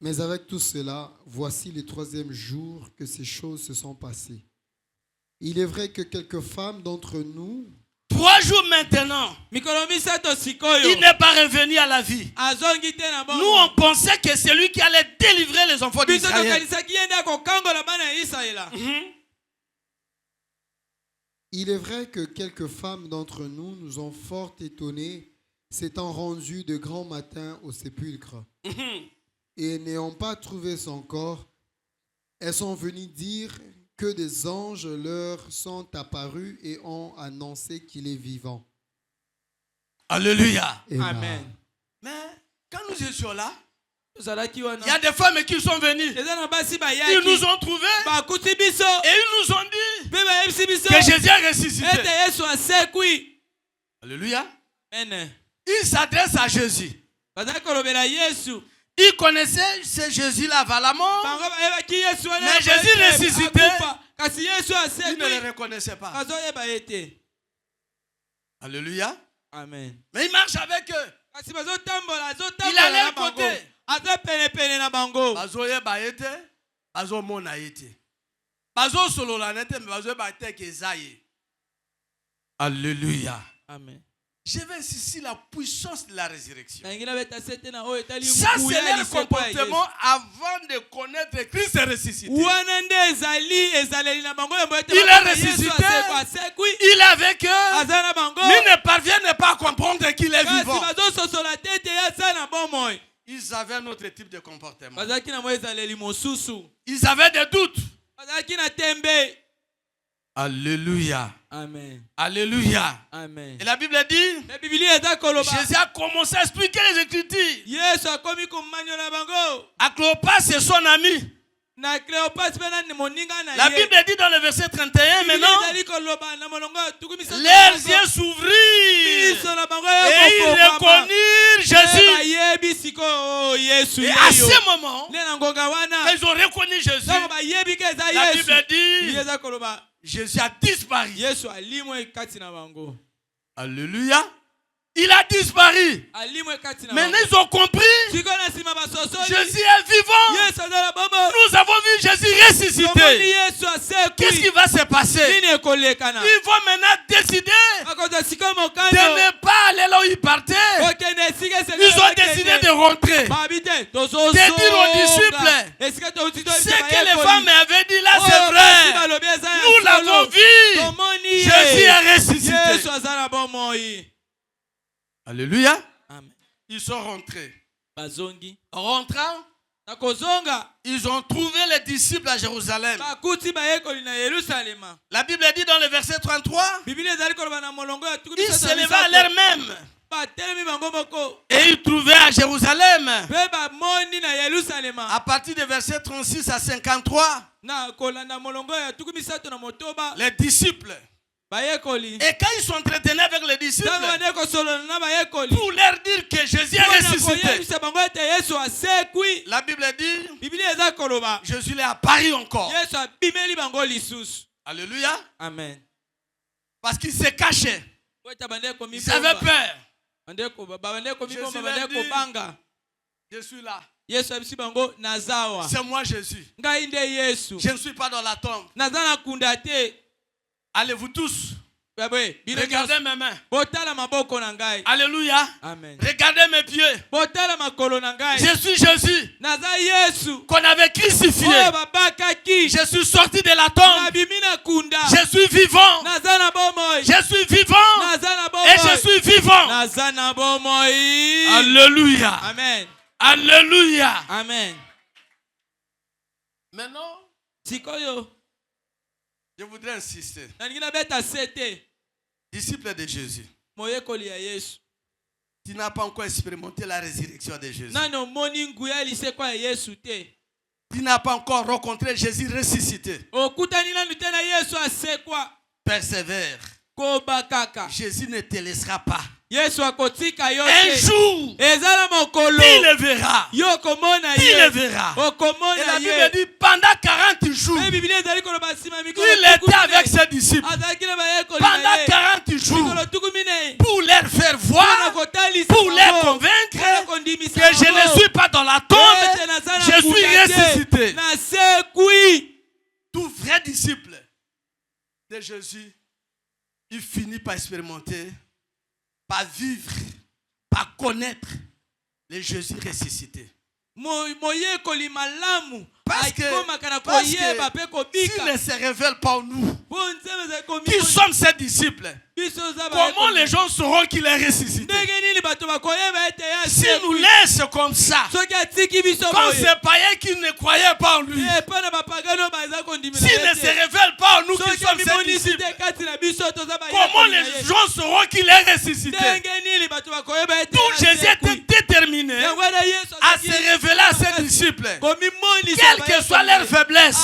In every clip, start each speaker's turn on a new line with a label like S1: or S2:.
S1: Mais avec tout cela, voici le troisième jour que ces choses se sont passées. Il est vrai que quelques femmes d'entre nous,
S2: 3 jours maintenant, il n'est pas revenu à la vie. Nous, on pensait que c'est lui qui allait délivrer les enfants d'Israël.
S1: il est vrai que quelques femmes d'entre nous nous ont fort étonnés, s'étant rendues de grand matin au sépulcre. Et n'ayant pas trouvé son corps, elles sont venues dire que des anges leur sont apparus et ont annoncé qu'il est vivant.
S2: Alléluia.
S1: Amen.
S2: Mais quand nous étions là, il y a des femmes qui sont venues. Ils nous ont trouvés et ils nous ont dit que Jésus a ressuscité. Alléluia. Ils s'adressent à Jésus. Ils connaissaient ce Jésus-là avant la mort. Mais Jésus ressuscité, ils ne le reconnaissaient pas. Alléluia.
S3: Amen.
S2: Mais il marche avec eux. Il est à leur côté. Alléluia.
S3: Amen.
S2: Je vais insister la puissance de la résurrection. Ça,
S3: C'est
S2: c'est leur comportement avant de connaître Christ est ressuscité. Il est ressuscité. Il est avec eux. Mais ils ne parviennent pas à comprendre qu'il est vivant. Ils avaient un autre type de comportement. Ils avaient des doutes. Alléluia.
S3: Amen.
S2: Alléluia.
S3: Amen.
S2: Et la Bible dit, Jésus a commencé à expliquer les Écritures à Cléopas et son ami. La Bible dit dans le verset 31 maintenant, leurs yeux s'ouvrirent et ils reconnurent Jésus. Et à ce moment, ils ont reconnu Jésus. La Bible dit, Jésus a disparu. Alléluia. Il a disparu. Maintenant, ils ont compris. Jésus est vivant. Nous avons vu Jésus ressuscité. Qu'est-ce qui va se passer? Ils vont maintenant décider de ne pas aller là où ils partaient. Ils ont décidé de rentrer. De dire aux disciples, ce que les femmes avaient dit là, c'est vrai. Nous l'avons vu. Jésus est ressuscité. Alléluia.
S3: Amen.
S2: Ils sont rentrés.
S3: Bazongi.
S2: En rentrant, ils ont trouvé les disciples à Jérusalem. La Bible dit dans le verset 33, ils se levaient à l'heure même. Et ils trouvaient à Jérusalem, à partir du verset 36 à 53, les disciples. Et quand ils s'entretenaient avec les disciples, pour leur dire que Jésus est ressuscité, la Bible dit, Jésus est apparu encore. Alléluia.
S3: Amen.
S2: Parce qu'il se cachait. Ils avaient peur. Je suis là. C'est moi Jésus. Je ne suis pas dans la tombe. Allez-vous tous. Regardez mes mains. Alléluia.
S3: Amen.
S2: Regardez mes pieds. Je suis Jésus qu'on avait crucifié. Je suis sorti de la tombe. Je suis vivant. Je suis vivant. Et je suis vivant. Alléluia.
S3: Amen.
S2: Alléluia.
S3: Amen.
S2: Maintenant, je voudrais insister. Disciple de Jésus. Tu n'as pas encore expérimenté la résurrection de Jésus. Tu n'as pas encore rencontré Jésus ressuscité. Persévère. Jésus ne te laissera pas. Un jour, tu le verras. Tu le verras. Et la Bible dit pendant 40 jours, il était avec ses disciples. Pendant 40 jours, pour leur faire voir, pour les convaincre que je ne suis pas dans la tombe, je ressuscité. Tout vrai disciple de Jésus, il finit par expérimenter, par vivre, par connaître le Jésus ressuscité. Parce que s'il ne se révèle pas en nous, qui sommes ces disciples, comment les gens sauront qu'il est ressuscité? Si nous laissons comme ça, comme ces païens qui ne croyaient pas en lui, s'il ne se révèle pas en nous qui sommes ses disciples, comment les gens sauront qu'il est ressuscité? Donc Jésus était déterminé à se révéler à ses disciples, quelle que soit leur faiblesse.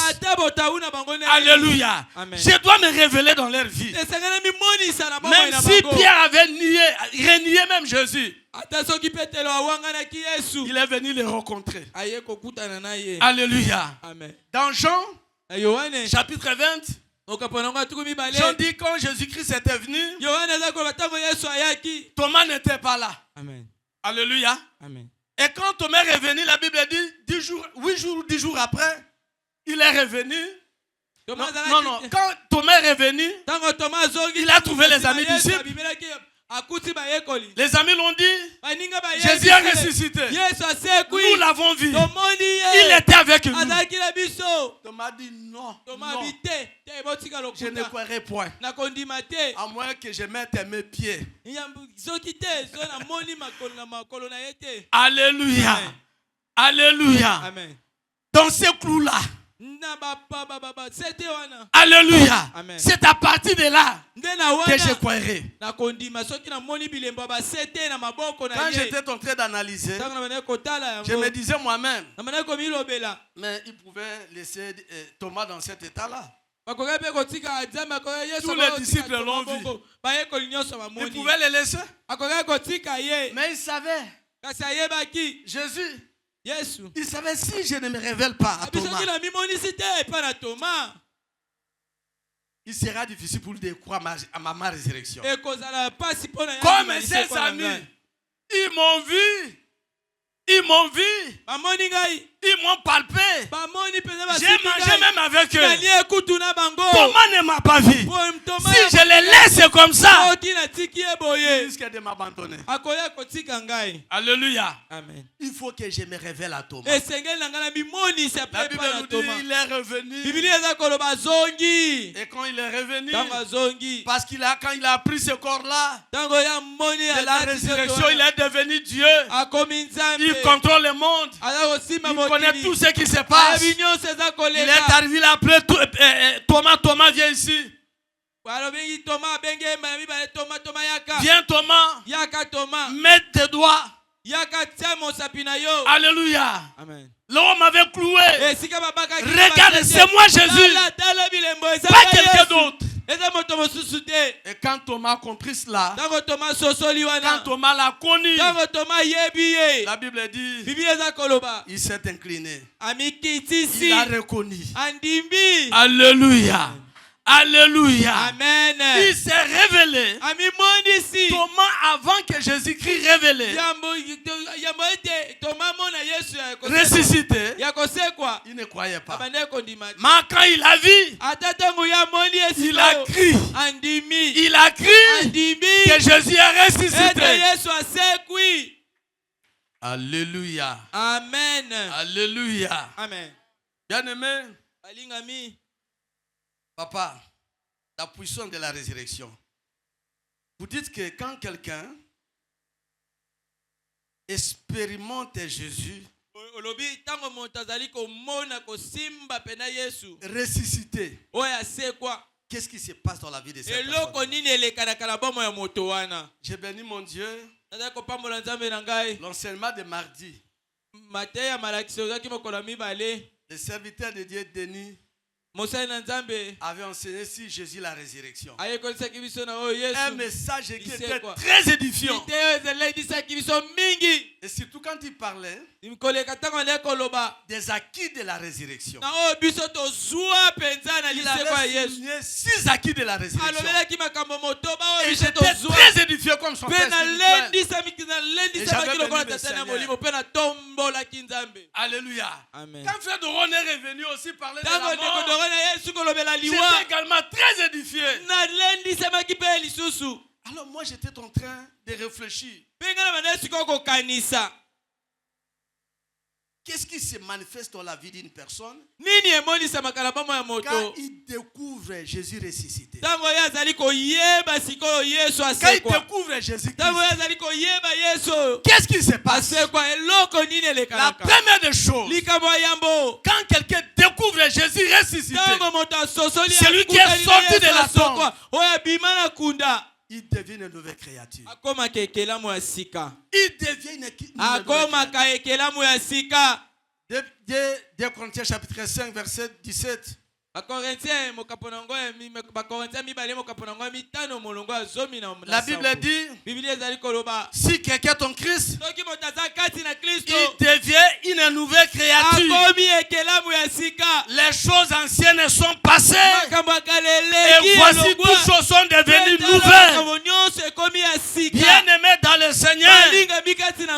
S2: Alléluia. Je dois me révéler dans leur vie. Même si Pierre avait renié même Jésus, il est venu les rencontrer. Alléluia. Dans Jean, chapitre 20, Jean dit quand Jésus-Christ était venu, Thomas n'était pas là. Alléluia. Et quand Thomas est revenu, la Bible dit 8 jours ou 10 jours après, il est revenu. Non, quand Thomas est revenu, il a trouvé les amis disciples. Les amis l'ont dit, Jésus est ressuscité. Nous l'avons vu. Il était avec nous. Thomas dit non. Je ne croirai point. À moins que je mette mes pieds. Alléluia. Alléluia. Dans ces clous-là. Alléluia. C'est à partir de là que je croirai. Quand j'étais en train d'analyser, je me disais moi-même, mais il pouvait laisser Thomas dans cet état-là. Tous les disciples l'ont vu. Il pouvait le laisser. Mais il savait. Jésus. Il savait si je ne me révèle pas à Thomas, il sera difficile pour lui de croire à ma résurrection. Comme ses amis, ils m'ont vu. Ils m'ont vu. Ils m'ont palpé. J'ai mangé même avec eux. Thomas ne m'a pas vu. Si je les laisse comme ça, il risque de m'abandonner. Alléluia.
S3: Amen.
S2: Il faut que je me révèle à Thomas. La Bible nous dit il est revenu. Et quand il est revenu, parce quand il a pris ce corps-là, de la résurrection, il est devenu Dieu. Il contrôle le monde. Il connaît tout ce qui se passe. Il est arrivé là après. Thomas, viens ici. Viens Thomas. Mets tes doigts. Alléluia. L'homme avait cloué. Regarde, c'est moi Jésus. Pas quelqu'un d'autre. Et quand Thomas a compris cela, quand Thomas l'a connu, la Bible dit, il s'est incliné. Il a reconnu. Alléluia. Alléluia.
S3: Amen.
S2: Il s'est révélé. Thomas, avant que Jésus-Christ révélé, ressuscité, il ne croyait pas. Mais quand il a vu, il a crié. Il a crié que Jésus est ressuscité. Alléluia.
S3: Amen.
S2: Alléluia.
S3: Amen.
S2: Bien-aimé, papa, la puissance de la résurrection. Vous dites que quand quelqu'un expérimente Jésus ressuscité, qu'est-ce qui se passe dans la vie de cette personne? J'ai béni mon Dieu. L'enseignement de mardi, le serviteur de Dieu Denis avait enseigné sur Jésus la résurrection. Un message qui était très édifiant. Et surtout quand il parlait des acquis de la résurrection. Il avait signé 6 acquis de la résurrection. Et j'étais très édifié comme son père spirituel. Et j'avais béni le Seigneur. Alléluia.
S3: Amen.
S2: Quand frère Doron est revenu aussi parler de la mort, j'étais également très édifié. Alors moi j'étais en train de réfléchir. Qu'est-ce qui se manifeste dans la vie d'une personne quand il découvre Jésus ressuscité? Quand il découvre Jésus, qu'est-ce qui se passe? La première des choses, quand quelqu'un découvre Jésus ressuscité, celui qui est sorti de la tombe, il devient une nouvelle créature. Il devient une nouvelle créature. 2 Corinthiens chapitre 5 verset 17. La Bible dit, si quelqu'un est en Christ, il devient une nouvelle créature. Les choses anciennes sont passées et voici toutes choses sont devenues nouvelles. Bien-aimé dans le Seigneur,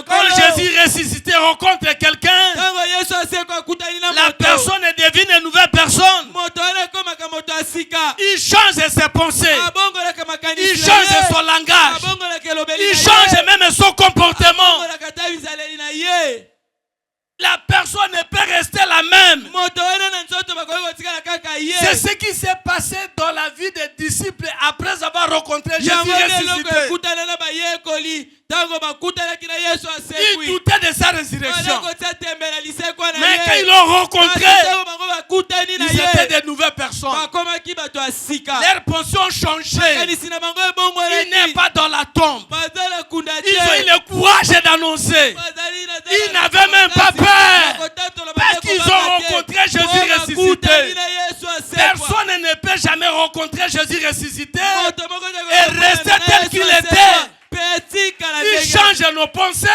S2: quand Jésus ressuscité rencontre quelqu'un, la personne devient une nouvelle personne. Il change ses pensées. Il change son langage. Il change même son comportement. La personne ne peut rester la même. C'est ce qui s'est passé dans la vie des disciples après avoir rencontré Jésus ressuscité. Ils doutaient de sa résurrection. Mais quand ils l'ont rencontré, ils étaient de nouvelles personnes. Leurs pensées ont changé. Ils n'est pas dans la tombe. Ils ont eu le courage d'annoncer. Ils n'avaient même pas peur. Parce qu'ils ont rencontré Jésus ressuscité. Personne ne peut jamais rencontrer Jésus ressuscité et rester tel qu'il était. Il change nos pensées.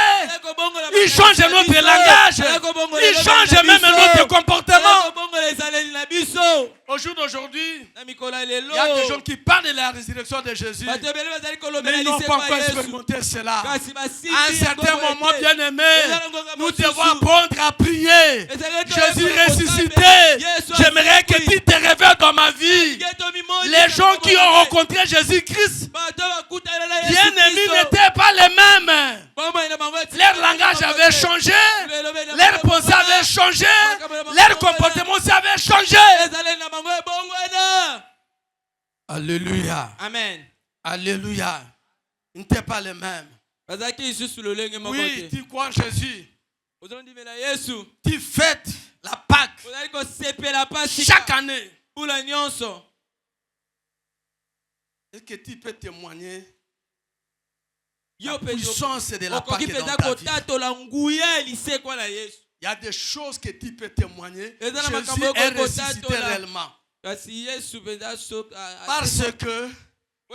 S2: Il change notre langage. Il change même notre comportement. Au jour d'aujourd'hui, il y a des gens qui parlent de la résurrection de Jésus, mais ils n'ont pas encore expérimenté cela. À un certain moment, bien aimé, nous devons apprendre à prier. Jésus ressuscité, j'aimerais que tu te réveilles dans ma vie. Les gens qui ont rencontré Jésus-Christ, bien aimés, n'étaient pas les mêmes. Leur langage avait changé, leur pensée avait changé, leur comportement aussi avait changé. Alléluia.
S3: Amen.
S2: Alléluia. Ils n'étaient pas les mêmes. Oui, tu crois en Jésus. Tu fêtes la Pâque chaque année. Est-ce que tu peux témoigner la puissance de la Pâque dans ta vie? Il y a des choses que tu peux témoigner. Jésus est ressuscité réellement. Parce que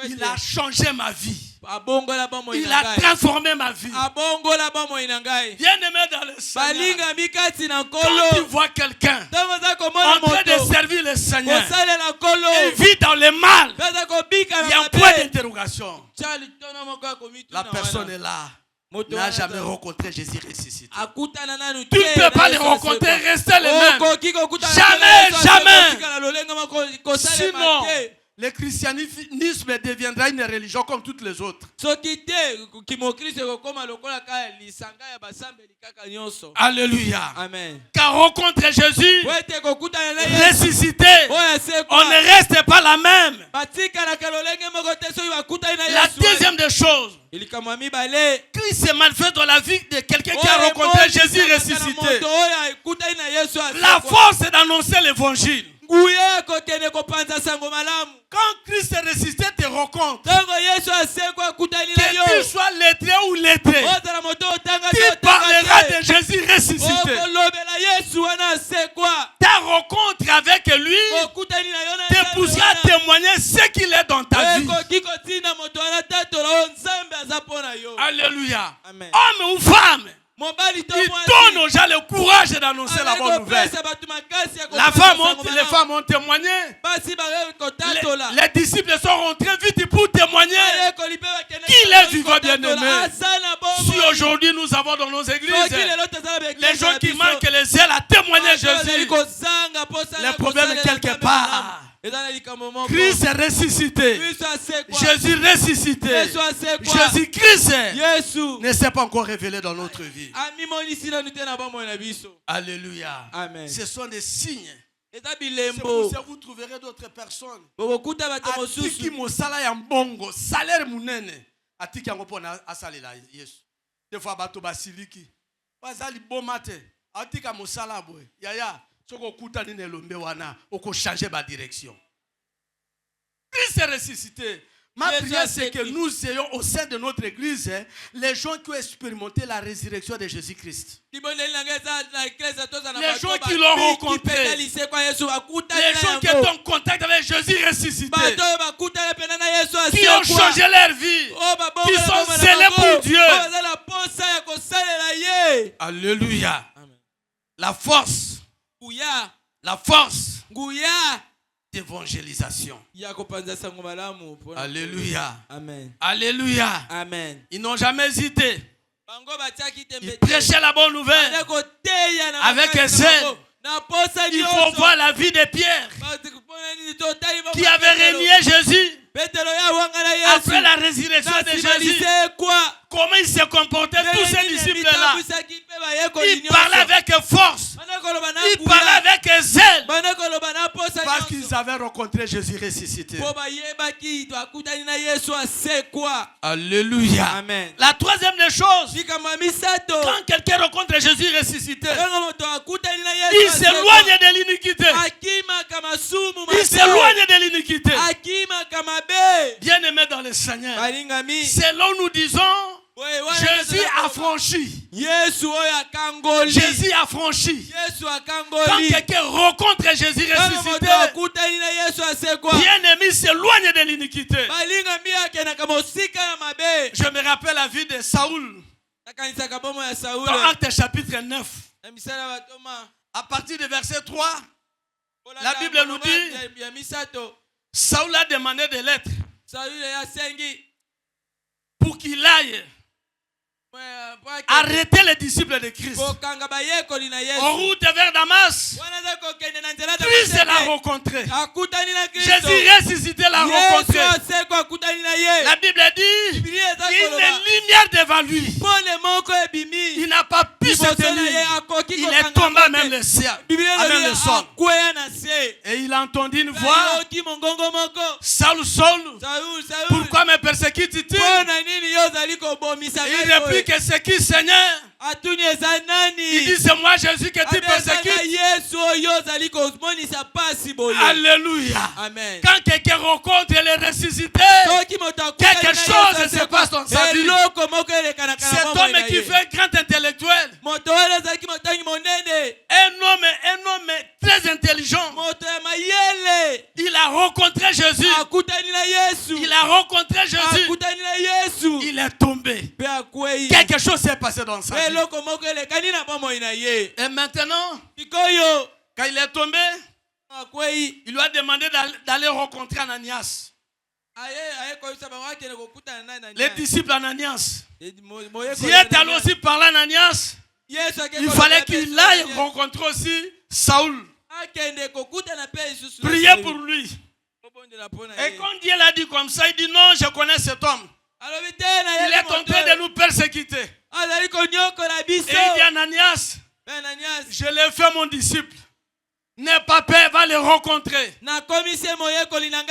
S2: il a changé ma vie. Il a transformé ma vie. Bien aimé dans le Seigneur, quand tu vois quelqu'un en train de servir le Seigneur et vit dans le mal, il y a un point d'interrogation. La personne est là. N'a jamais rencontré Jésus ressuscité. Tu ne peux pas les rencontrer, rester les mêmes. Jamais, jamais. Sinon, le christianisme deviendra une religion comme toutes les autres. Alléluia.
S3: Amen.
S2: Car rencontrer Jésus ressuscité, on ne reste pas la même. La deuxième des choses, qui se manifeste dans la vie de quelqu'un qui a rencontré Jésus ressuscité, la force est d'annoncer l'évangile. Quand Christ est ressuscité te rencontre, que tu sois lettré ou lettré, tu parleras de Jésus ressuscité. Ta rencontre avec lui lui te poussera à témoigner ce qu'il est dans ta vie. Alléluia.
S3: Amen.
S2: Homme ou femme, il donne aux gens le courage d'annoncer la bonne nouvelle. Les femmes ont témoigné. Les disciples sont rentrés vite pour témoigner qu'il est vivant, bien-aimé. Si aujourd'hui nous avons dans nos églises les gens qui manquent les zèles à témoigner Jésus, le problème est quelque part. Christ est ressuscité. Jésus ressuscité. Jésus-Christ ne s'est pas encore révélé dans notre vie. Alléluia.
S3: Amen.
S2: Ce sont des signes. Vous trouverez d'autres personnes. Atiki mosala ya mbongo, salaire munene. Atiki yango pona asalela Yesu. Des fois bato basiliki. Bazali bomate. Atika mosala boy. Yaya. Changer ma direction. Christ est ressuscité. Ma prière, c'est que nous ayons au sein de notre église les gens qui ont expérimenté la résurrection de Jésus-Christ. Les gens qui l'ont rencontré. Les gens qui étaient en contact avec Jésus ressuscité. Qui ont changé leur vie. Qui sont zélés pour Dieu. Alléluia. La force d'évangélisation. Alléluia.
S3: Amen.
S2: Alléluia.
S3: Amen.
S2: Ils n'ont jamais hésité. Ils prêchaient la bonne nouvelle avec zèle. Il faut voir la vie de Pierre qui avait régné Jésus. Après la résurrection de Jésus, comment il se comportait, tous ces disciples-là? Ils parlaient avec force, ils parlaient avec zèle, parce qu'ils avaient rencontré Jésus ressuscité. Alléluia.
S3: Amen.
S2: La troisième des choses, quand quelqu'un rencontre Jésus ressuscité, il s'éloigne de l'iniquité. Il s'éloigne de l'iniquité. Bien-aimé dans le Seigneur, selon nous disons, Jésus a franchi. Jésus a franchi. Quand quelqu'un rencontre Jésus ressuscité, bien-aimé s'éloigne de l'iniquité. Je me rappelle la vie de Saoul. Dans Actes chapitre 9. À partir du verset 3, la Bible nous dit, Saoul a demandé des lettres pour qu'il aille arrêter les disciples de Christ. En route vers Damas, Christ l'a rencontré. Jésus ressuscité l'a rencontré. La Bible dit, il est lumière devant lui. Il n'a pas pu se tenir. Il est tombé même le ciel, même le sol. Et il a entendu une voix. Saul, Saul, pourquoi me persécutes-tu? Il réplique que c'est qui, Seigneur? Il dit, c'est moi Jésus que tu persécutes. Alléluia.
S3: Amen.
S2: Quand quelqu'un rencontre les ressuscités, quelque chose se passe dans sa vie. Cet homme qui fait un grand intellectuel, un homme très intelligent, il a rencontré Jésus. Il a rencontré Jésus. Il est tombé. Quelque chose s'est passé dans sa vie. Et maintenant, quand il est tombé, il lui a demandé d'aller rencontrer Ananias. Les disciples Ananias. Dieu est allé aussi parler à Ananias. Il fallait qu'il aille rencontrer aussi Saoul. Priez pour lui. Et quand Dieu l'a dit comme ça, il dit non, je connais cet homme. Il est en train de nous persécuter. Et il dit à Ananias, je l'ai fait mon disciple. N'aie pas peur, va le rencontrer.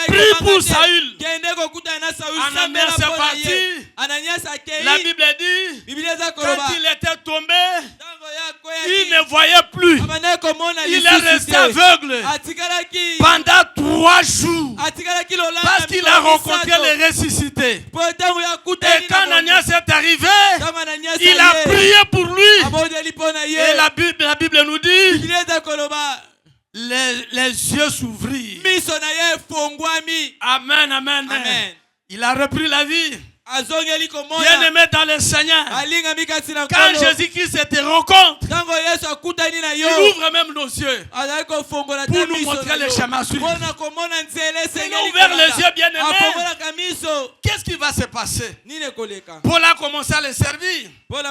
S2: Prie pour Saül. Ananias est parti. La Bible dit, quand il était tombé, il ne voyait plus. Il est resté aveugle pendant 3 jours. Parce qu'il a rencontré les ressuscités. Et quand Ananias est arrivé, il a prié pour lui. Et la Bible nous dit, les yeux s'ouvrirent. Amen, amen, amen. Il a repris la vie. Bien-aimé dans le Seigneur, quand Jésus-Christ te rencontre, il ouvre même nos yeux pour nous montrer le chemin suivant. Il a ouvert les yeux, bien-aimé. Qu'est-ce qui va se passer? Paul a commencé à le servir. On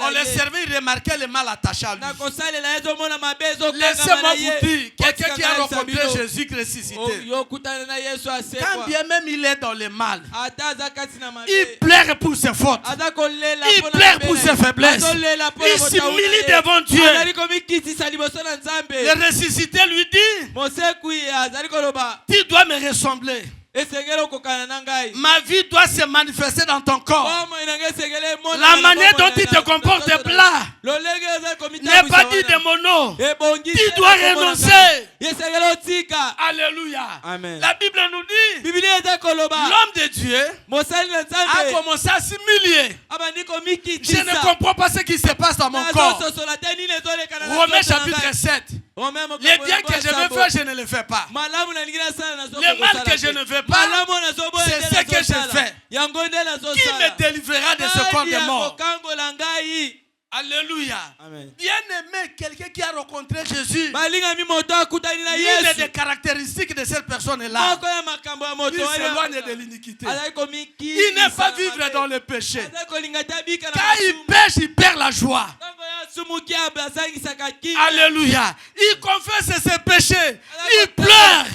S2: le servait, il remarquait le mal attaché à lui. Laissez-moi vous dire, quelqu'un qui a rencontré Jésus ressuscité, quand bien même il est dans le mal, il pleure pour ses fautes, il pleure pour ses faiblesses, il s'humilie devant Dieu. Le ressuscité lui dit, tu dois me ressembler. Ma vie doit se manifester dans ton corps. La manière dont tu te comportes est plat. N'est pas dit de mon nom. Tu dois renoncer. Alléluia.
S3: Amen.
S2: La Bible nous dit, l'homme de Dieu a commencé à s'humilier. Je ne comprends pas ce qui se passe dans mon corps. Romains chapitre 7. Les biens que je veux faire, je ne les fais pas. Le mal que je ne veux pas, c'est ce que je fais. Qui me délivrera de ce corps de mort? Alléluia. Bien-aimé, quelqu'un qui a rencontré Jésus, l'une des caractéristiques de cette personne-là, il s'éloigne de l'iniquité. Il n'est pas vivre dans le péché. Quand il pêche, il perd la joie. Alléluia. Il confesse ses péchés. Il pleure.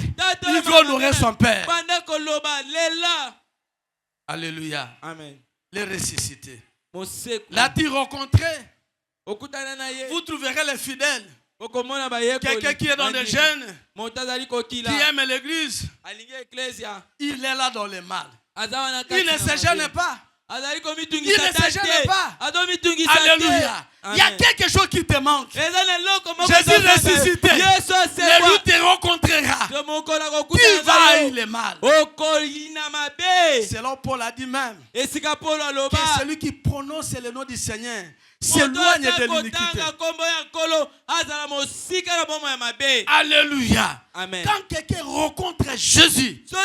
S2: Il veut honorer son Père. Alléluia.
S3: Amen.
S2: Les ressuscités. L'as-tu rencontré? Vous trouverez les fidèles. Quelqu'un qui est dans les jeunes, qui aime l'église, il est là dans le mal. Il ne se gêne pas. Il ne se gêne pas. Alléluia. Il y a quelque chose qui te manque. Jésus ressuscité, lui te rencontrera. Tu vas haïr le mal. Selon Paul a dit même que celui qui prononce le nom du Seigneur s'éloigne de l'iniquité. Alléluia.
S3: Amen.
S2: Quand quelqu'un rencontre Jésus, nous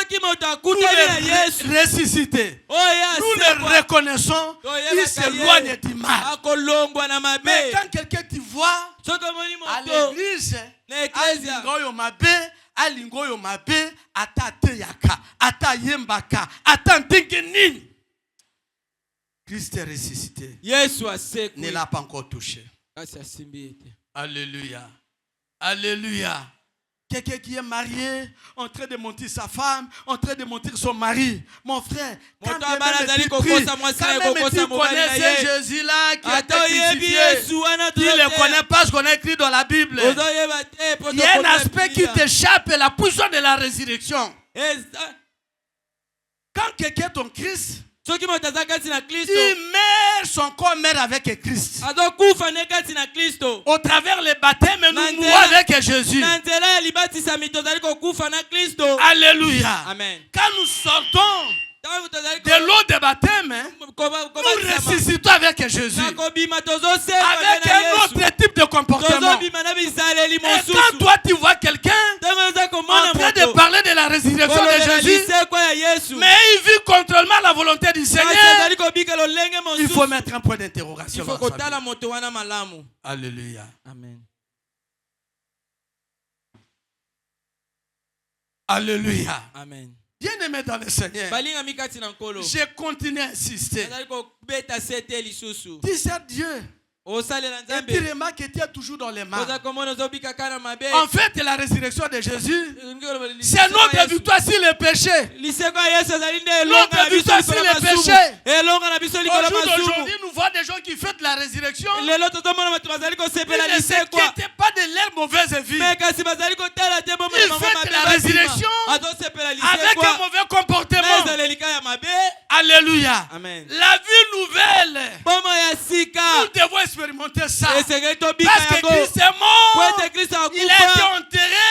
S2: le ressuscité, nous le reconnaissons, il s'éloigne du mal. Mais quand quelqu'un te voit à l'église, alingoyo mabe, alingoyo mabe, ata teyaka, ata yembaka, ata ntinkinini. Christ est ressuscité. Ne l'a pas encore touché. Alléluia. Alléluia. Quelqu'un qui est marié, en train de mentir sa femme, en train de mentir son mari. Mon frère, quand même tu connais ce Jésus-là qui a été crucifié, tu ne le connais pas ce qu'on a écrit dans la Bible. Il y a un aspect qui t'échappe, la puissance de la résurrection. Quand quelqu'un est en Christ, il meurt, son corps meurt avec Christ. Au travers le baptême, nous mourons avec Jésus. Alléluia.
S3: Amen.
S2: Quand nous sortons de l'eau de baptême, nous ressuscitons avec Jésus. Avec un autre type de comportement. Et quand toi tu vois quelqu'un en train de parler de la résurrection de Jésus, mais il vit contrairement à la volonté du Seigneur, il faut mettre un point d'interrogation. Alléluia.
S3: Amen.
S2: Alléluia.
S3: Amen.
S2: Bien-aimé dans le Seigneur, j'ai continué à insister. Dis à Dieu. Et tu remarques que tu es toujours dans les mal. En fait, la résurrection de Jésus, c'est notre victoire sur le péché. Notre victoire sur le péché. Aujourd'hui, nous voyons des gens qui font de la résurrection. Ils ne s'inquiètent pas de leur mauvaise vie. Ils font de la résurrection avec un mauvais comportement. Alléluia.
S3: Amen.
S2: La vie nouvelle, nous devons expérimenter ça. Parce que Christ est mort, il a été enterré,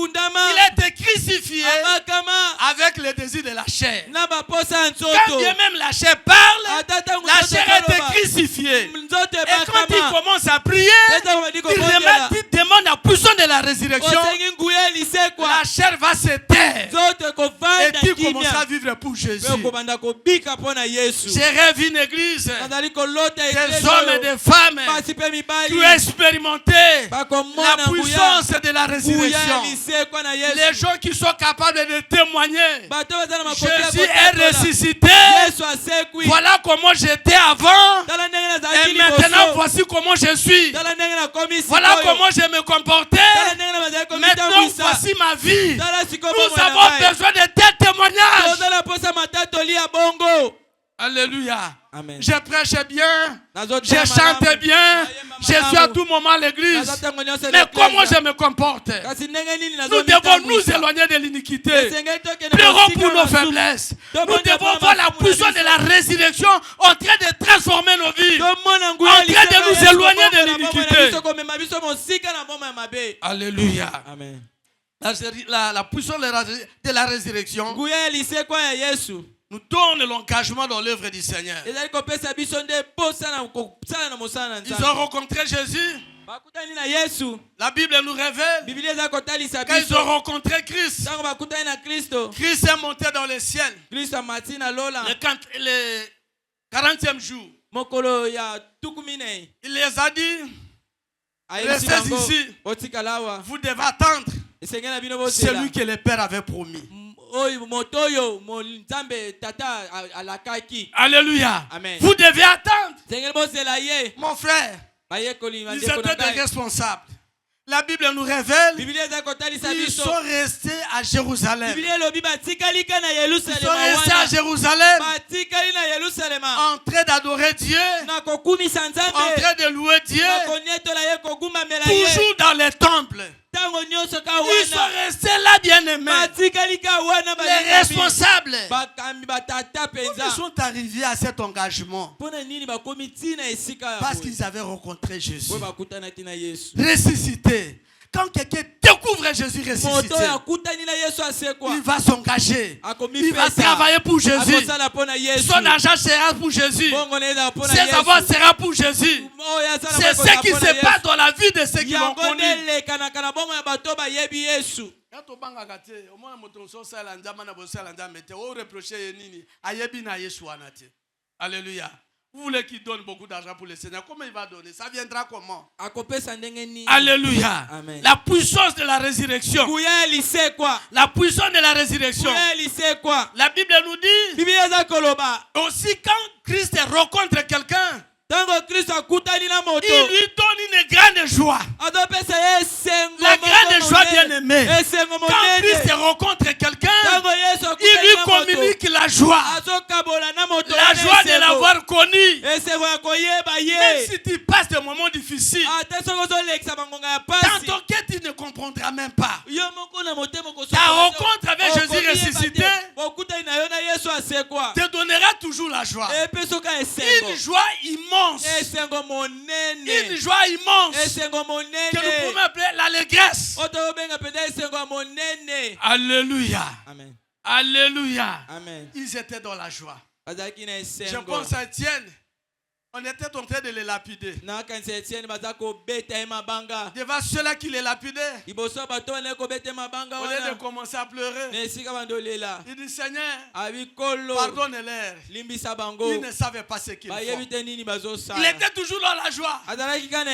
S2: il a été crucifié avec le désir de la chair. Quand bien même la chair parle, la chair a été crucifiée. Et quand il commence à prier, il demande la puissance de la résurrection, la chair va se taire. Et tu commences à vivre pour Jésus. J'ai rêvé une église, des hommes et des femmes qui ont expérimenté la puissance de la résurrection. Les gens qui sont capables de témoigner. Jésus est ressuscité. Voilà comment j'étais avant. Et maintenant, voici comment je suis. Voilà comment je me comportais. Maintenant, voici ma vie. Nous avons besoin de tels témoignages. Alléluia.
S3: Amen.
S2: Je prêche bien, je chante bien, je suis à tout moment à l'église. Mais comment je me comporte? Nous devons nous éloigner de l'iniquité. Pleurons pour nos faiblesses. Nous devons voir la puissance de la résurrection en train de transformer nos vies, en train de nous éloigner de l'iniquité. Alléluia.
S3: Amen.
S2: La puissance de la résurrection nous donne l'engagement dans l'œuvre du Seigneur. Ils ont rencontré Jésus. La Bible nous révèle quand ils ont rencontré Christ. Christ est monté dans le ciel. Le 40e jour. Il les a dit, restez ici. Vous devez attendre celui que le Père avait promis. Alléluia.
S3: Amen.
S2: Vous devez attendre. Mon frère, ils étaient des responsables. La Bible nous révèle qu'ils sont restés à Jérusalem. Ils sont restés à Jérusalem en train d'adorer Dieu, en train de louer Dieu, toujours dans les temples. Ils sont restés là, bien-aimés. Les responsables. Ils sont arrivés à cet engagement parce qu'ils avaient rencontré Jésus ressuscité. Quand quelqu'un découvre Jésus ressuscité, il va s'engager. Il va travailler pour Jésus. Son argent sera pour Jésus. Ses avoirs seront pour Jésus. C'est ce qui se passe dans la vie de ceux qui l'ont connu. Alléluia. Vous voulez qu'il donne beaucoup d'argent pour le Seigneur? Comment il va donner? Ça viendra comment? Alléluia.
S3: Amen.
S2: La puissance de la résurrection. La puissance de la résurrection. La Bible nous dit aussi quand Christ rencontre quelqu'un, il lui donne une grande joie. La grande joie, bien-aimée. Quand Christ rencontre quelqu'un, il lui communique la joie. La joie de l'avoir connu. Même si tu passes des moments difficiles, tantôt que tu ne comprendras même pas. Ta rencontre avec Jésus ressuscité te donnera toujours la joie. Une joie immense. Une joie immense que nous pouvons appeler l'allégresse. Alléluia.
S3: Amen.
S2: Alléluia.
S3: Amen.
S2: Ils étaient dans la joie. Je pense à Étienne. On était en train de les lapider. Devant ceux-là qui les lapidaient, au lieu de commencer à pleurer, il dit Seigneur, pardonne-leur. Ils ne savaient pas ce qu'ils font. Il était toujours dans la joie.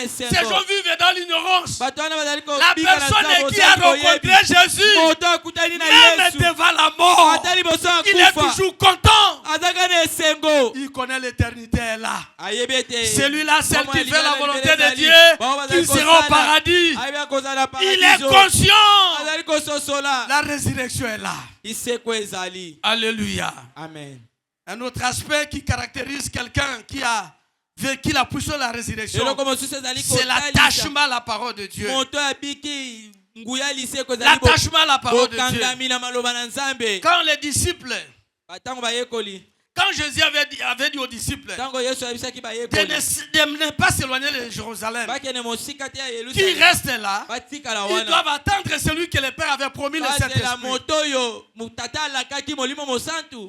S2: Ces gens vivent dans l'ignorance. La personne qui a rencontré Jésus, même devant la mort, il est toujours content. Il connaît l'éternité est là. Celui-là, celle qui fait la volonté de Dieu, qui sera au paradis. Il est conscient. La résurrection est là. Alléluia.
S3: Amen.
S2: Un autre aspect qui caractérise quelqu'un qui a vécu la puissance de la résurrection, c'est l'attachement à la parole de Dieu. L'attachement à la parole de Dieu. Quand les disciples, quand Jésus avait dit aux disciples de ne pas s'éloigner de Jérusalem, qui restent là, ils doivent attendre celui que le Père avait promis, le Saint-Esprit.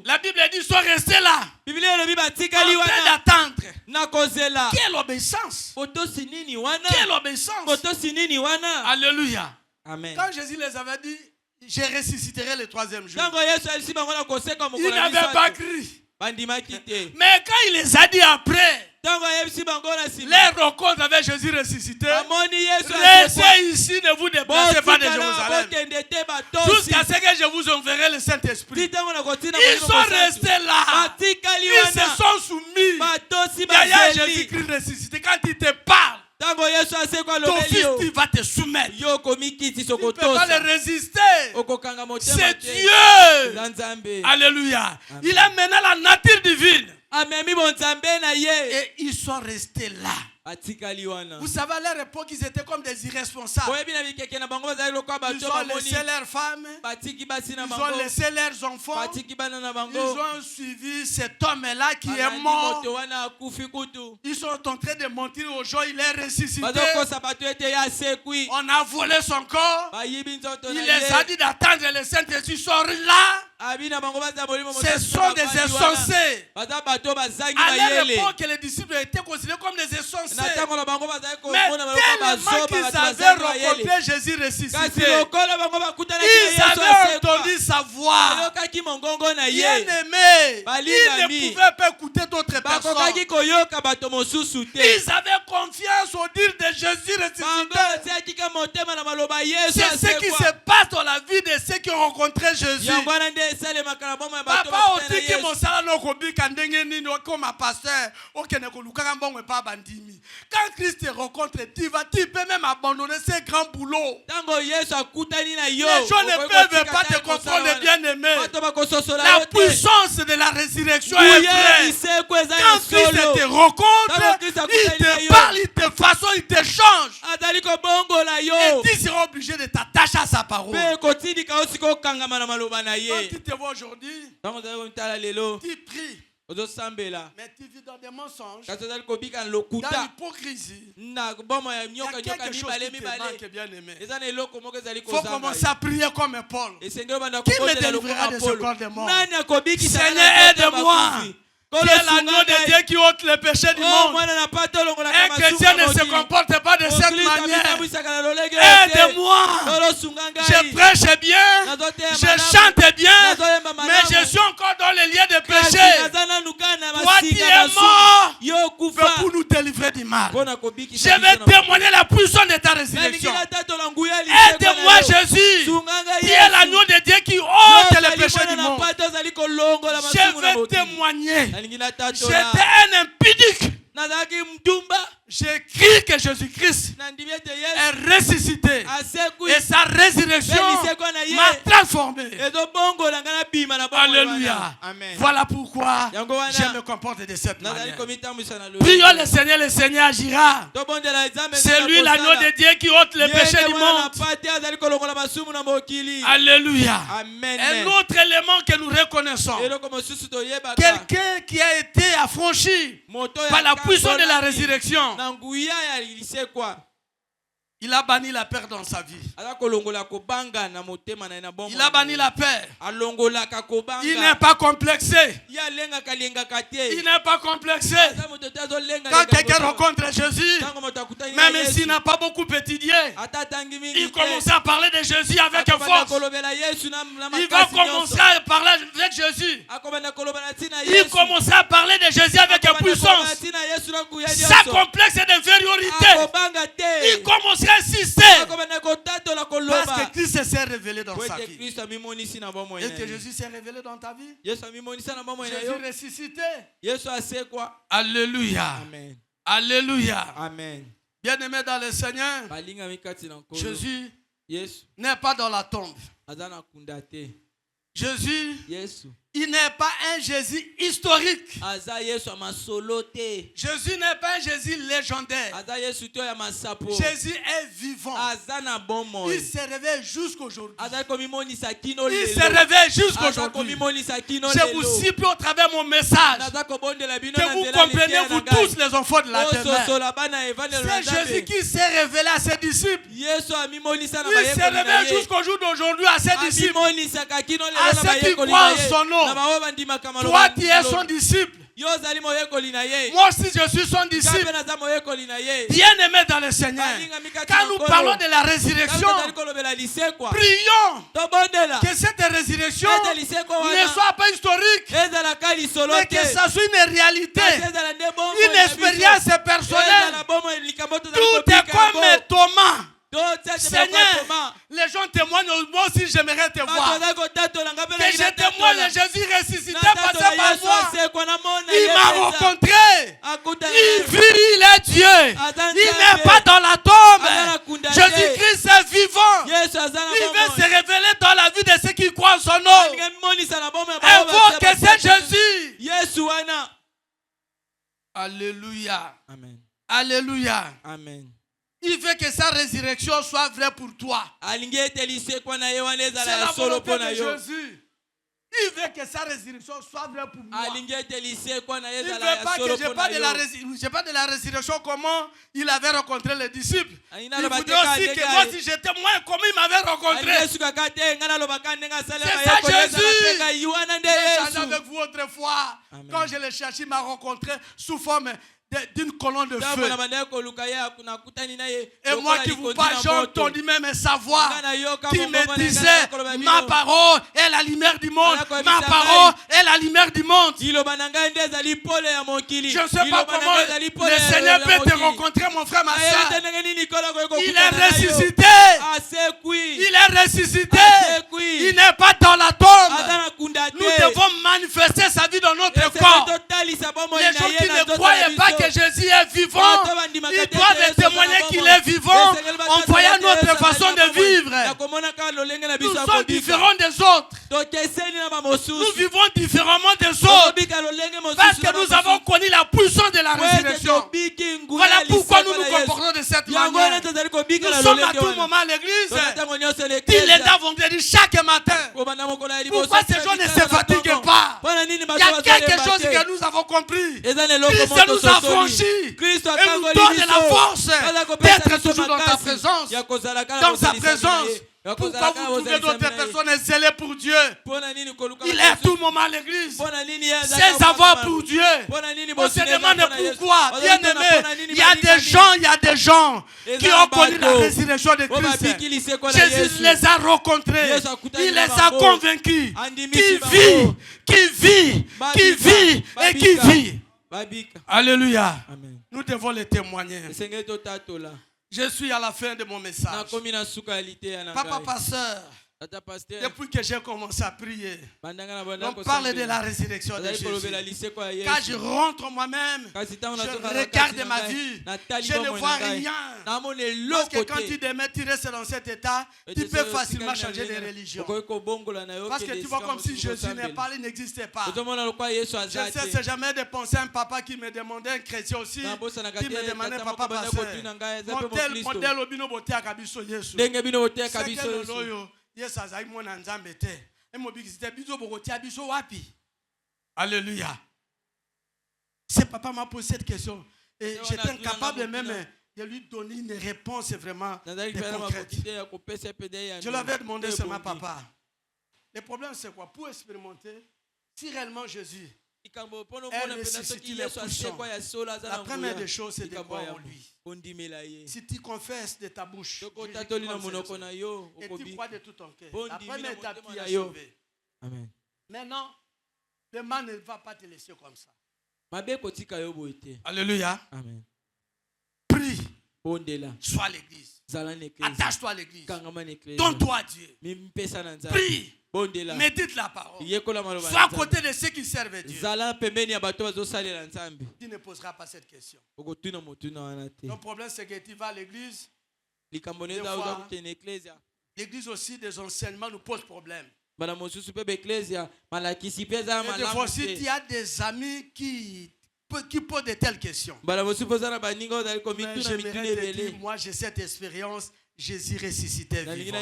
S2: La Bible dit qu'ils sont restés là, en train d'attendre. Quelle obéissance! Quelle obéissance! Alléluia!
S3: Amen.
S2: Quand Jésus les avait dit, je ressusciterai le troisième jour,
S3: Ils
S2: n'avaient pas cru.
S3: Mais
S2: Mais quand il les a dit après, les rencontres avec Jésus ressuscité, restez ici, ne vous déplacez pas de Jérusalem. Jusqu'à ce que je vous enverrai le Saint-Esprit. Ils sont restés là. Ils se sont soumis. Derrière Jésus-Christ ressuscité, quand il te parle, ton fils il va te soumettre. Tu ne peux pas le résister. C'est Dieu. Alléluia. Il a maintenant la nature divine. Et ils sont restés là. Vous savez, à leur époque, ils étaient comme des irresponsables. Ils ont laissé leurs femmes. Ils ont laissé leurs enfants. Ils ont suivi cet homme-là qui est mort. Ils sont en train de mentir aux gens. Il est ressuscité. On a volé son corps. Il les a dit d'attendre le Saint-Esprit. Ils sont là. Ce sont des insensés. À l'époque, les disciples étaient considérés comme des insensés. Mais tellement qu'ils avaient rencontré Jésus ressuscité, ils avaient entendu sa voix. Bien-aimé, ils ne pouvaient pas écouter d'autres personnes. Ils avaient confiance au dire de Jésus ressuscité. C'est ce qui se passe dans la vie de ceux qui ont rencontré Jésus. Papa aussi qui m'ont salé no kobi kandenge nini comme un pasteur okene kolukaka mbongwe pa bandimi. Quand Christ te rencontre, tu peux même abandonner ces grands boulots. Les gens ne peuvent pas te comprendre, bien-aimé. La puissance de la résurrection est vraie. Quand Christ te rencontre, il te parle, il te façonne, il te change. Et tu seras obligé de t'attacher à sa parole. Quand tu te vois aujourd'hui, tu pries. Mais tu vis dans des mensonges, dans l'hypocrisie. Il y a quelque chose qui te manque, bien-aimé. Il faut commencer à prier comme Paul. Qui me délivrera de ce corps de mort? Seigneur, aide-moi. Tu es l'agneau de Dieu qui ôte le péché du monde. Un chrétien ne se comporte pas de cette manière. Aide-moi. Je prêche bien, je chante bien, mais je suis encore dans les liens de péché. Toi qui es mort pour nous délivrer du mal. Je vais témoigner la puissance de ta résurrection. Aide-moi, Jésus. Tu es l'agneau de Dieu qui ôte le péché du monde. Je vais témoigner. J'étais un impudique. J'écris que Jésus-Christ est ressuscité et sa résurrection m'a transformé. Alléluia. Voilà pourquoi je me comporte de cette manière. Prions le Seigneur agira. C'est lui l'agneau de Dieu qui ôte le péché du monde. Alléluia. Un autre élément que nous reconnaissons, quelqu'un qui a été affranchi par la puissance de la résurrection, il a banni la peur dans sa vie. Il a banni la peur. Il n'est pas complexé. Il n'est pas complexé. Quand quelqu'un rencontre Jésus, même s'il n'a pas beaucoup étudié, il commence à parler de Jésus avec force. Il va commencer à parler avec Jésus. Il commence à parler de Jésus avec puissance. Sa complexe d'infériorité, il commence à insister. Parce que Christ s'est révélé dans sa vie. Est-ce que Jésus s'est révélé dans ta vie? Jésus ressuscité. Alléluia.
S3: Amen.
S2: Alléluia.
S3: Amen.
S2: Bien-aimé dans le Seigneur, Jésus n'est pas dans la tombe. Jésus, il n'est pas un Jésus historique. Jésus n'est pas un Jésus légendaire. Jésus est vivant. Il se réveille jusqu'aujourd'hui. Il se réveille jusqu'aujourd'hui. Je vous supplie au travers de mon message que vous compreniez, vous tous les enfants de la terre. C'est Jésus qui s'est révélé à ses disciples. Il se révèle jusqu'au jour d'aujourd'hui à ses disciples. À ceux qui croient en son nom. Toi, tu es son disciple. Moi aussi, je suis son disciple. Bien-aimé dans le Seigneur. Quand nous parlons de la résurrection, prions que cette résurrection ne soit pas historique, mais que ça soit une réalité, une expérience personnelle. Tout est comme Thomas. Seigneur, les gens témoignent, moi aussi j'aimerais te voir. Que je témoigne de Jésus ressuscité passé par moi. Il m'a rencontré. Il vit, il est Dieu. Il n'est pas dans la tombe. Jésus-Christ est vivant. Il veut se révéler dans la vie de ceux qui croient en son nom. Invoque que c'est Jésus. Alléluia.
S3: Amen.
S2: Alléluia.
S3: Amen.
S2: Il veut que sa résurrection soit vraie pour toi. C'est la volonté de Jésus. Il veut que sa résurrection soit vraie pour moi. Il ne veut pas que je parle de la résurrection, comment il avait rencontré les disciples. Il voudrait aussi que moi, si j'étais moins, comment il m'avait rencontré. C'est ça Jésus. J'ai changé avec vous autrefois. Quand je l'ai cherché, il m'a rencontré sous forme d'une colonne de feu. Et moi qui vous parle, j'ai entendu même sa voix qui me disait: ma parole est la lumière du monde. Ma parole est la lumière du monde. Je ne sais pas comment le Seigneur peut te rencontrer, mon frère, ma soeur. Il est ressuscité. Il est ressuscité. Il n'est pas dans la tombe. Nous devons manifester sa vie dans notre corps. Les gens qui ne croyaient pas que Jésus est vivant, ils doivent témoigner qu'il est vivant en voyant notre façon de vivre. Nous sommes différents des autres. Nous vivons différemment des autres parce que nous avons connu la puissance de la résurrection. Voilà pourquoi nous nous comportons de cette manière. Nous sommes à tout moment à l'église. Il est là vendredi chaque matin. Pourquoi ces gens ne se fatiguent pas? Il y a quelque chose que nous avons compris. Christ nous a franchis et nous donne la force d'être toujours dans ta présence. Dans sa présence. Pourquoi vous trouvez d'autres personnes zélées pour Dieu? Il est à tout moment à l'église. C'est savoir pour Dieu. On se demande pourquoi. Bien aimé, il y a des gens qui ont connu la résurrection de Christ. Jésus les a rencontrés. Il les a convaincus. Qui vit et qui vit. Alléluia. Nous devons les témoigner. Je suis à la fin de mon message. Papa pasteur, depuis que j'ai commencé à prier, on parle de la résurrection de Jésus. Quand je rentre moi-même, je regarde ma vie, je ne vois rien. Parce que quand tu restes dans cet état, tu peux facilement changer de religion. Parce que tu vois comme si Jésus n'est pas, il n'existait pas. Je ne sais jamais de penser à un papa qui me demandait, un chrétien aussi, qui me demandait, papa pasteur, modèle au bino boté à Kabiso Yesu. Yes, alléluia. C'est papa m'a posé cette question et j'étais incapable même de lui donner une réponse vraiment concrète. Je l'avais demandé seulement papa. Le problème c'est quoi? Pour expérimenter si réellement Jésus est ressuscité les puissants, la première des choses c'est de croire en lui. Si tu confesses de ta bouche et tu crois de tout ton cœur, la première étape qui a sauvé. Maintenant, le mal ne va pas te laisser comme ça. Alléluia. Amen. Prie. Sois à l'église. Attache-toi à l'église. Donne-toi à Dieu. Prie. Médite la parole. Sois à côté de ceux qui servent Dieu. Tu ne poseras pas cette question. Le problème c'est que tu vas à l'église. L'église aussi, des enseignements nous posent problème. Et des fois aussi, il y a des amis qui posent de telles questions. Mais j'aimerais te dire, moi j'ai cette expérience, Jésus ressuscité vivant.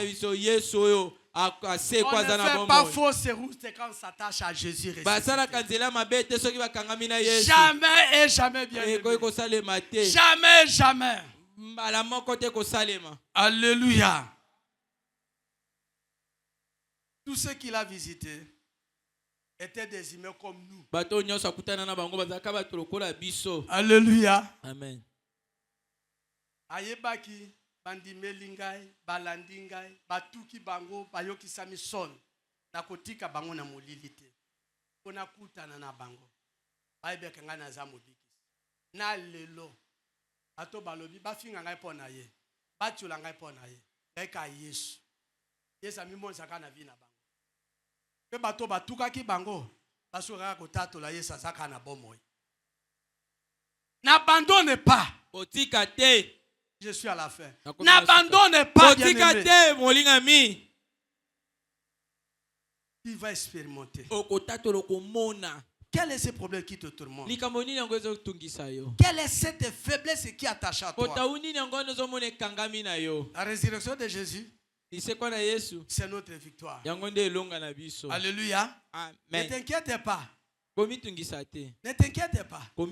S2: On ne fait pas fausse route quand on s'attache à Jésus ressuscité. Jamais et jamais bien aimé. Jamais, jamais. Alléluia. Tous ceux qu'il a visités étaient des humains comme nous.
S3: Alléluia.
S2: Amen. Ayebaki bandimeli ngai balandi ngai batuki bango bayoki sami son nakotika bango na molili te pona kutana na bango ayebeka ngai na za mobikisi na lelo ato balobi bafinga ngai pona ye batula ngai pona ye eka Yesu Yesu amimonisa kana vina bango pe bato batukaki bango basura kotatola Yesu azaka na bomoi n'abandonne pas
S3: Otika te.
S2: Je suis à la fin. N'abandonne pas, bien-aimé. Tu vas expérimenter. Quel est ce problème qui te tourmente? Quelle est cette faiblesse qui attache à toi? La résurrection de Jésus, c'est notre victoire. Alléluia. Ne t'inquiète pas. Ne t'inquiète pas. Tu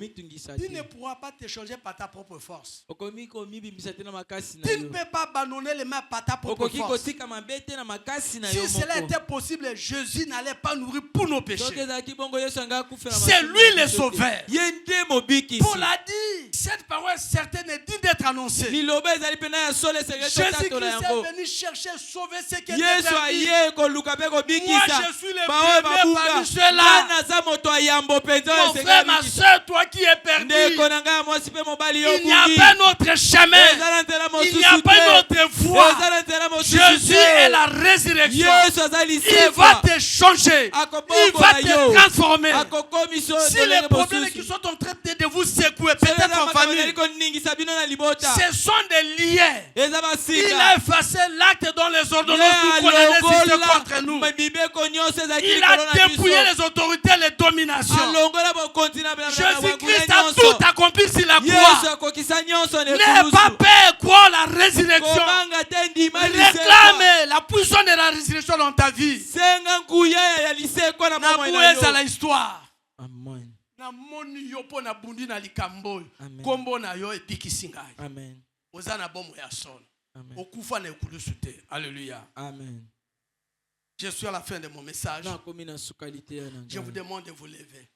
S2: ne pourras pas te changer par ta propre force. Tu ne peux pas abandonner les mains par ta propre force. Si cela était possible, Jésus n'allait pas mourir pour nos péchés. C'est lui le sauveur. Paul a dit, cette parole certaine est digne d'être annoncée. Jésus-Christ est venu chercher, sauver ce qui était perdu. Moi, je suis le premier parmi ceux-là. Mon frère, ma soeur, toi qui es perdu, il n'y a pas notre chemin, il n'y a pas notre voie. Jésus est la résurrection. Il va te changer, il va te transformer. Si les problèmes qui sont en train de vous secouer, peut-être en famille, ce sont des liens. Il a effacé l'acte dont les ordonnances nous condamnaient contre nous. Il a dépouillé les autorités, les dominations. Jésus-Christ a tout accompli sur la croix. N'aie pas peur, crois la résurrection. Réclame la puissance de la résurrection dans ta vie. N'abouez à la histoire.
S3: Amen.
S2: Alléluia.
S3: Amen.
S2: Je suis à la fin de mon message. Je vous demande de vous lever.